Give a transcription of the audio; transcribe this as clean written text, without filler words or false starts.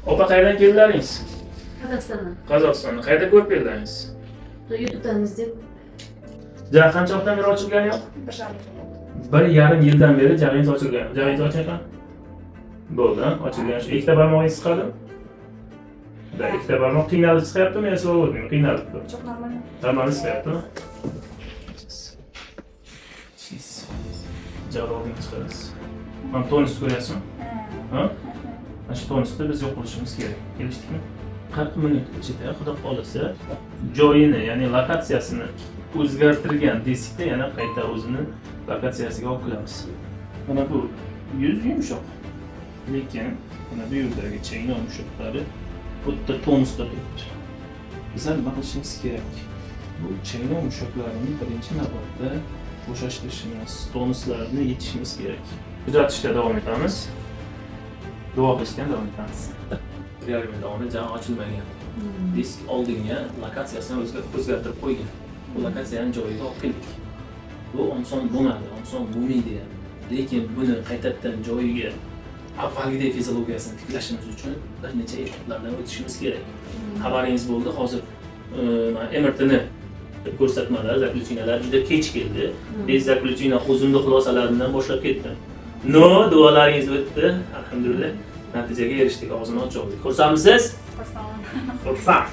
Opa qayerdan keldilaringiz? Qozog'istondan. Qozog'istondan. Qayerda ko'rib keldingiz? YouTube'damiz deb. Qancha vaqtdan beri ochilgani yo'q? 1,5 yildan beri jag'ingiz ochilgan. Jag'ingiz ochilgan? Bo'ldi, ochilgan. Shu ikkita barmog'ingiz chiqadi? Da, ikkita barmoq qiynalib chiqyaptimi yo so'g'dimi? Qiynalibdi. Çok normal. Normal chiqyaptimi? Javobini chiqarasiz. Mana tonus ko'ryapsizmi? Ha? Mana shu tonusni biz yo'q qilishimiz kerak. Kelishdikmi? 40 minut ichida xudo xolasa joyini, ya'ni lokatsiyasini o'zgartirgan diskda yana qayta o'zini lokatsiyasiga olib kelamiz. Mana bu yuz yumshoq. Lekin mana bu yerdagi chayna yumshoqlari bu yerda tonusda turibdi. Bizlar nima qilishimiz kerak? Bu chayna yumshoqlarini birinchi navbatda bo'shashtirishimiz, tonuslarni yetishimiz kerak. Kuzatishda davom etamiz. Duo qilishdan davom etamiz. Reagment davomida jag'i ochilmagan. Disk oldinga lokatsiyasini o'zgartirib qo'ygan. Bu lokatsiyani joyiga olib keldik. Bu oson bo'lmadi, oson bo'lmaydi ham. Lekin buni qaytadan joyiga avvalgidek fiziologiyasini tiklashimiz uchun bir necha etaplardan o'tishimiz kerak. Xabaringiz bo'ldi, hozir MRTni ko'rsatmalar, zakljuchinalar juda kech keldi. Biz zakljuchina o'zimni xulosalarimdan boshlab ketdim. No, duolaringiz o'tdi. Alhamdulillah, natijaga erishdik, og'zini ochib oldik. Xursandmisiz? Xursand. Xursand.